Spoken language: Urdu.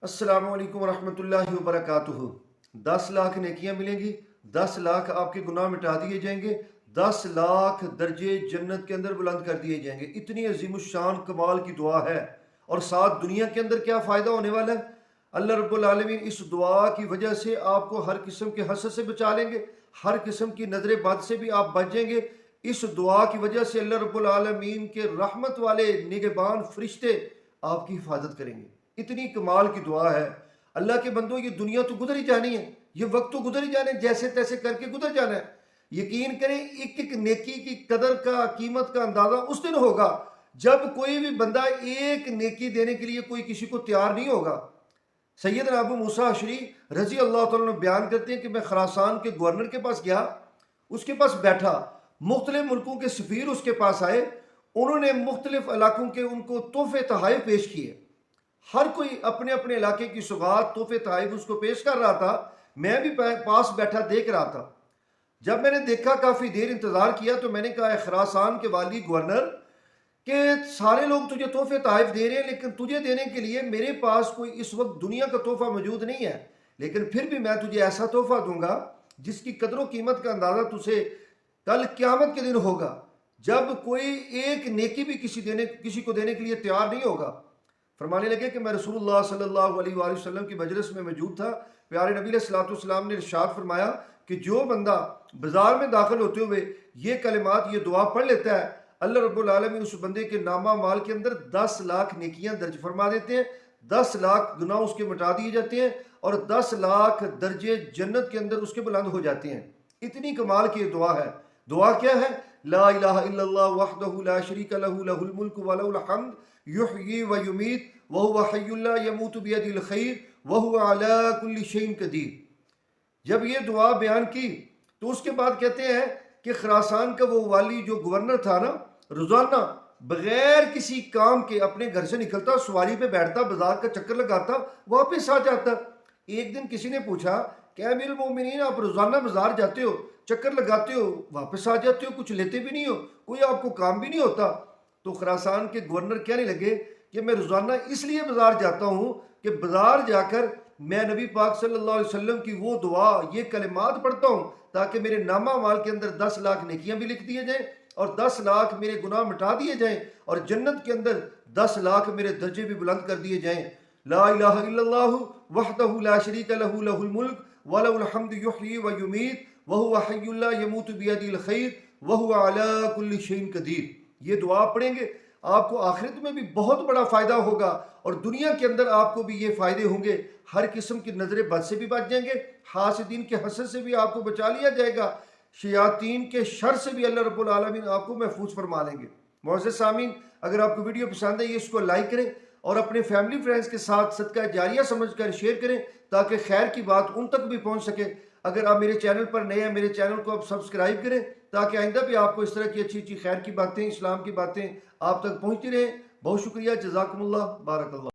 السلام علیکم ورحمۃ اللہ وبرکاتہ۔ 10 لاکھ نیکیاں ملیں گی، 10 لاکھ آپ کے گناہ مٹا دیے جائیں گے، 10 لاکھ درجے جنت کے اندر بلند کر دیے جائیں گے۔ اتنی عظیم الشان کمال کی دعا ہے، اور ساتھ دنیا کے اندر کیا فائدہ ہونے والا ہے؟ اللہ رب العالمین اس دعا کی وجہ سے آپ کو ہر قسم کے حسد سے بچا لیں گے، ہر قسم کی نظر بد سے بھی آپ بچ جائیں گے۔ اس دعا کی وجہ سے اللہ رب العالمین کے رحمت والے نگہبان فرشتے آپ کی حفاظت کریں گے۔ اتنی کمال کی دعا ہے۔ اللہ کے بندوں، یہ دنیا تو گزر ہی جانی ہے، یہ وقت تو گزر ہی جانا ہے، جیسے تیسے کر کے گزر جانا ہے۔ یقین کریں، ایک ایک نیکی کی قدر کا، قیمت کا اندازہ اس دن ہوگا جب کوئی بھی بندہ ایک نیکی دینے کے لیے کوئی کسی کو تیار نہیں ہوگا۔ سیدنا ابو موسیٰ اشعری رضی اللہ تعالیٰ عنہ بیان کرتے ہیں کہ میں خراسان کے گورنر کے پاس گیا، اس کے پاس بیٹھا، مختلف ملکوں کے سفیر اس کے پاس آئے، انہوں نے مختلف علاقوں کے ان کو تحفے تحائف پیش کیے۔ ہر کوئی اپنے اپنے علاقے کی سوغات، تحفے تحائف اس کو پیش کر رہا تھا۔ میں بھی پاس بیٹھا دیکھ رہا تھا۔ جب میں نے دیکھا، کافی دیر انتظار کیا، تو میں نے کہا، اے خراسان کے والی گورنر، کہ سارے لوگ تجھے تحفے تحائف دے رہے ہیں، لیکن تجھے دینے کے لیے میرے پاس کوئی اس وقت دنیا کا تحفہ موجود نہیں ہے، لیکن پھر بھی میں تجھے ایسا تحفہ دوں گا جس کی قدر و قیمت کا اندازہ تجھے کل قیامت کے دن ہوگا، جب کوئی ایک نیکی بھی کسی کو دینے کے لیے تیار نہیں ہوگا۔ فرمانے لگے کہ میں رسول اللہ صلی اللہ علیہ وآلہ وسلم کی مجلس میں موجود تھا۔ پیارے نبی علیہ الصلوۃ والسلام نے ارشاد فرمایا کہ جو بندہ بازار میں داخل ہوتے ہوئے یہ کلمات، یہ دعا پڑھ لیتا ہے، اللہ رب العالمین اس بندے کے نامہ مال کے اندر 10 لاکھ نیکیاں درج فرما دیتے ہیں، 10 لاکھ گناہ اس کے مٹا دیے جاتے ہیں، اور 10 لاکھ درجے جنت کے اندر اس کے بلند ہو جاتے ہیں۔ اتنی کمال کی یہ دعا ہے۔ دعا کیا ہے؟ لا الہ الا اللہ وحدہ لا شریک لہ لہ الملک ولہ الحمد یحیی و یمیت وہو حی لا یموت بیدہ الخیر وہو علی کل شیء قدیر۔ جب یہ دعا بیان کی تو اس کے بعد کہتے ہیں کہ خراسان کا وہ والی جو گورنر تھا نا، روزانہ بغیر کسی کام کے اپنے گھر سے نکلتا، سواری پہ بیٹھتا، بازار کا چکر لگاتا، واپس آ جاتا۔ ایک دن کسی نے پوچھا کہ امیر المومنین، آپ روزانہ بازار جاتے ہو، چکر لگاتے ہو، واپس آ جاتے ہو، کچھ لیتے بھی نہیں ہو، کوئی آپ کو کام بھی نہیں ہوتا؟ تو خراسان کے گورنر کہنے لگے کہ میں روزانہ اس لیے بازار جاتا ہوں کہ بازار جا کر میں نبی پاک صلی اللہ علیہ وسلم کی وہ دعا، یہ کلمات پڑھتا ہوں، تاکہ میرے نامہ مال کے اندر 10 لاکھ نیکیاں بھی لکھ دیے جائیں، اور 10 لاکھ میرے گناہ مٹا دیے جائیں، اور جنت کے اندر 10 لاکھ میرے درجے بھی بلند کر دیے جائیں۔ لا الہ الا اللہ وحدہ لا شریک لہ لہ الملک ولہ الحمد یحیی و یمیت وہو حی لا یموت بیدہ الخیر وہو علی کل شیء قدیر۔ یہ دعا پڑھیں گے، آپ کو آخرت میں بھی بہت بڑا فائدہ ہوگا، اور دنیا کے اندر آپ کو بھی یہ فائدے ہوں گے۔ ہر قسم کی نظر بد سے بھی بچ جائیں گے، حاسدین کے حسد سے بھی آپ کو بچا لیا جائے گا، شیاطین کے شر سے بھی اللہ رب العالمین آپ کو محفوظ فرما لیں گے۔ معزز سامعین، اگر آپ کو ویڈیو پسند ہے، اس کو لائک کریں، اور اپنے فیملی فرینڈز کے ساتھ صدقہ جاریہ سمجھ کر شیئر کریں، تاکہ خیر کی بات ان تک بھی پہنچ سکے۔ اگر آپ میرے چینل پر نئے ہیں، میرے چینل کو آپ سبسکرائب کریں، تاکہ آئندہ بھی آپ کو اس طرح کی اچھی اچھی خیر کی باتیں، اسلام کی باتیں آپ تک پہنچتی رہیں۔ بہت شکریہ، جزاکم اللہ، بارک اللہ۔